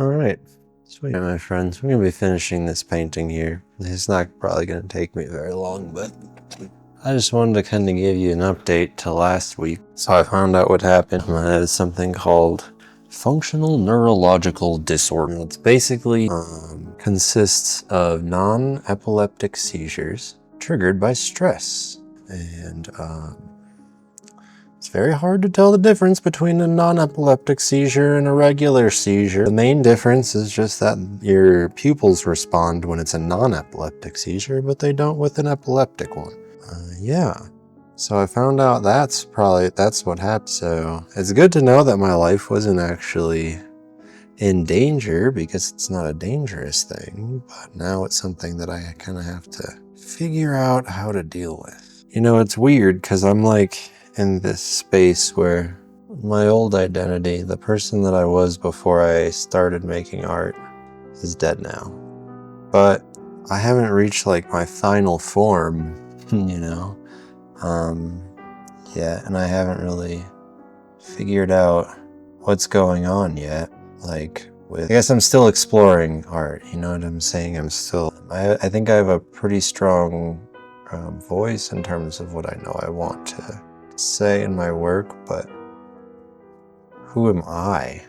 Alright, sweet. Yeah, my friends, we're going to be finishing this painting here. It's not probably going to take me very long, but I just wanted to kind of give you an update to last week. So I found out what happened. I had something called functional neurological disorder. It's basically consists of non-epileptic seizures triggered by stress. And it's very hard to tell the difference between a non-epileptic seizure and a regular seizure. The main difference is just that your pupils respond when it's a non-epileptic seizure, but they don't with an epileptic one. Yeah. So I found out that's what happened. So it's good to know that my life wasn't actually in danger, because it's not a dangerous thing, but now it's something that I kind of have to figure out how to deal with. You know, it's weird because I'm like in this space where my old identity, the person that I was before I started making art, is dead now. But I haven't reached like my final form, you know, yet, and I haven't really figured out what's going on yet. Like, I guess I'm still exploring art, you know what I'm saying? I think I have a pretty strong voice in terms of what I know I want to say in my work, but who am I?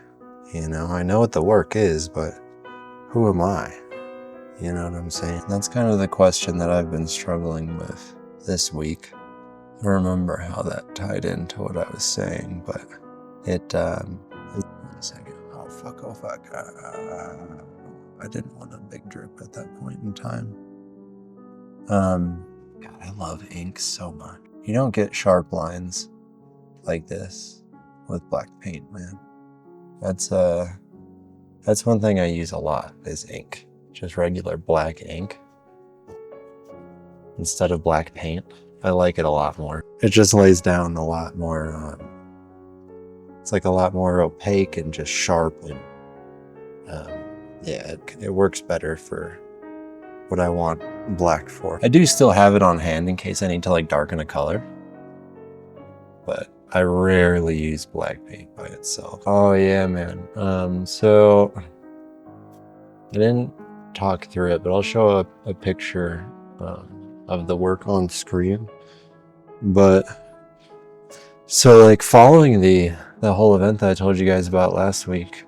You know, I know what the work is, but who am I? You know what I'm saying? That's kind of the question that I've been struggling with this week. I don't remember how that tied into what I was saying, but it, a second. Oh fuck. I didn't want a big drip at that point in time. God, I love ink so much. You don't get sharp lines like this with black paint, man. That's one thing I use a lot is ink. Just regular black ink instead of black paint. I like it a lot more. It just lays down a lot more. It's like a lot more opaque and just sharp, and yeah, it works better for what I want black for. I do still have it on hand in case I need to like darken a color, but I rarely use black paint by itself. Oh yeah, man. So I didn't talk through it, but I'll show a picture of the work on screen. But so like following the whole event that I told you guys about last week,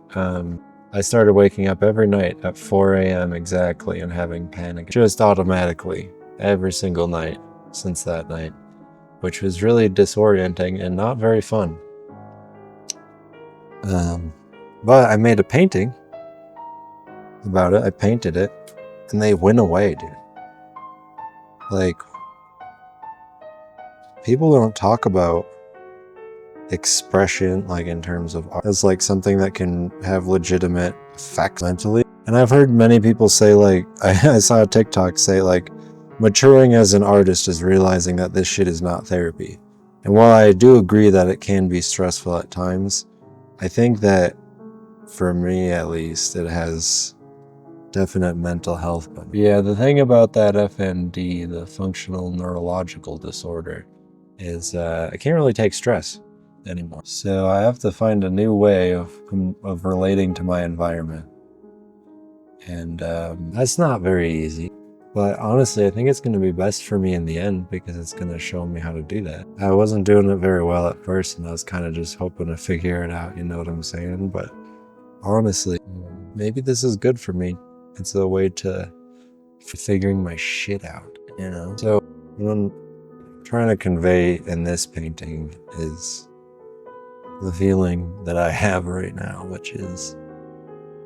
I started waking up every night at 4 a.m. exactly and having panic just automatically every single night since that night, which was really disorienting and not very fun. But I made a painting about it. I painted it and they went away, dude. Like, people don't talk about expression like in terms of art as like something that can have legitimate effects mentally. And I've heard many people say, like, I saw a TikTok say like, maturing as an artist is realizing that this shit is not therapy. And while I do agree that it can be stressful at times, I think that for me at least it has definite mental health benefits. Yeah, the thing about that FND, the functional neurological disorder, is I can't really take stress anymore. So I have to find a new way of relating to my environment. And that's not very easy. But honestly, I think it's going to be best for me in the end because it's going to show me how to do that. I wasn't doing it very well at first and I was kind of just hoping to figure it out, you know what I'm saying? But honestly, maybe this is good for me. It's a way for figuring my shit out, you know? So what I'm trying to convey in this painting is the feeling that I have right now, which is,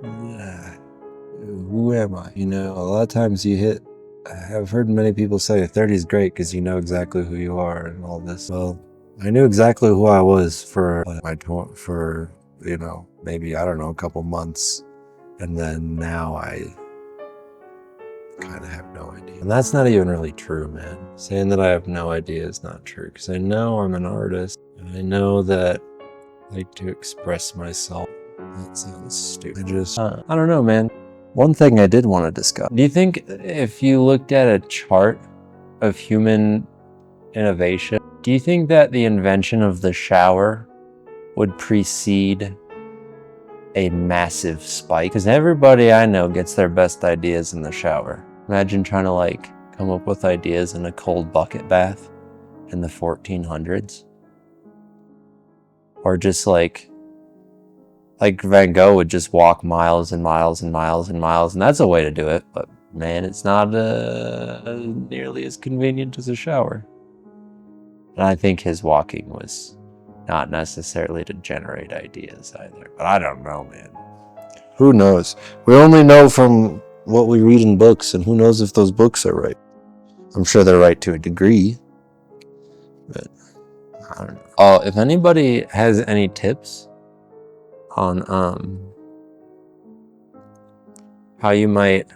who am I? You know, a lot of times I've heard many people say 30 is great because you know exactly who you are and all this. Well, I knew exactly who I was for you know, maybe, I don't know, a couple months. And then now I kind of have no idea. And that's not even really true, man. Saying that I have no idea is not true because I know I'm an artist and I know that I like to express myself. That sounds stupid. I don't know, man. One thing I did want to discuss. Do you think if you looked at a chart of human innovation, do you think that the invention of the shower would precede a massive spike, because everybody I know gets their best ideas in the shower. Imagine trying to like come up with ideas in a cold bucket bath in the 1400s. Or just like Van Gogh would just walk miles and miles and miles and miles, and that's a way to do it, but man, it's not nearly as convenient as a shower. And I think his walking was not necessarily to generate ideas either, but I don't know, man. Who knows? We only know from what we read in books, and who knows if those books are right. I'm sure they're right to a degree, but I don't know. Oh, if anybody has any tips on how you might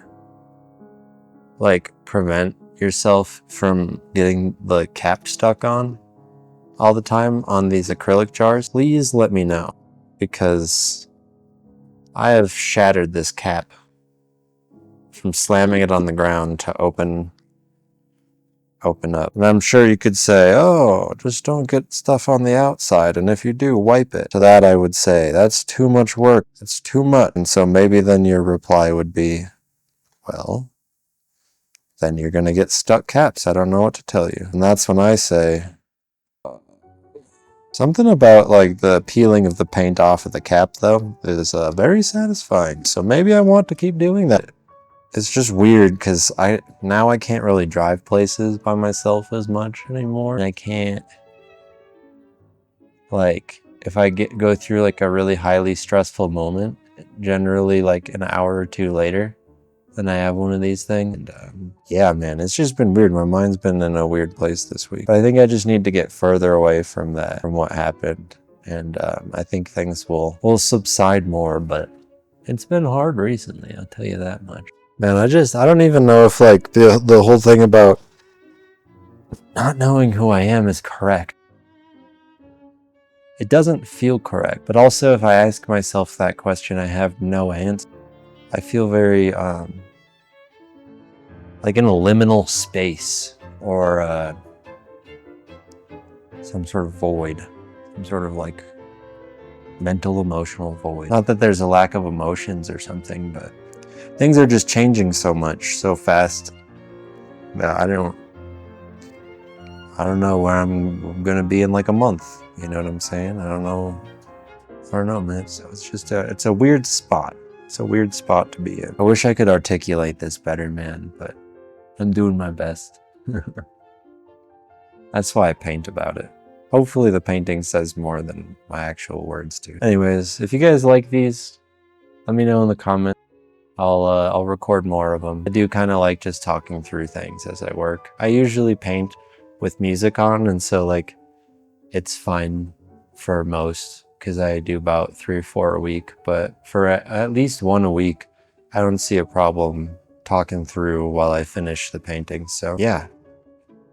like prevent yourself from getting the cap stuck on all the time on these acrylic jars, please let me know, because I have shattered this cap from slamming it on the ground to open up. And I'm sure you could say, oh, just don't get stuff on the outside, and if you do, wipe it. To that I would say, that's too much work, it's too much. And so maybe then your reply would be, well, then you're gonna get stuck caps. I don't know what to tell you. And that's when I say, something about like the peeling of the paint off of the cap though is very satisfying. So maybe I want to keep doing that. It's just weird because now I can't really drive places by myself as much anymore. And I can't, like, if I go through like a really highly stressful moment, generally like an hour or two later, then I have one of these things. And yeah, man, it's just been weird. My mind's been in a weird place this week. But I think I just need to get further away from that, from what happened. And I think things will subside more, but it's been hard recently, I'll tell you that much. Man, I don't even know if like the whole thing about not knowing who I am is correct. It doesn't feel correct, but also if I ask myself that question, I have no answer. I feel very like in a liminal space, or some sort of void, some sort of like mental emotional void. Not that there's a lack of emotions or something, but things are just changing so much, so fast, that I don't know where I'm gonna be in like a month. You know what I'm saying? I don't know, man. So it's a weird spot. It's a weird spot to be in. I wish I could articulate this better, man, but I'm doing my best. That's why I paint about it. Hopefully the painting says more than my actual words do. Anyways, if you guys like these, let me know in the comments. I'll record more of them. I do kind of like just talking through things as I work. I usually paint with music on, and so like it's fine for most, because I do about 3 or 4 a week, but for at least 1 a week, I don't see a problem talking through while I finish the painting. So yeah,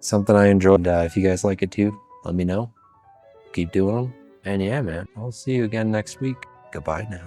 something I enjoyed. If you guys like it too, let me know. Keep doing them. And yeah, man, I'll see you again next week. Goodbye now.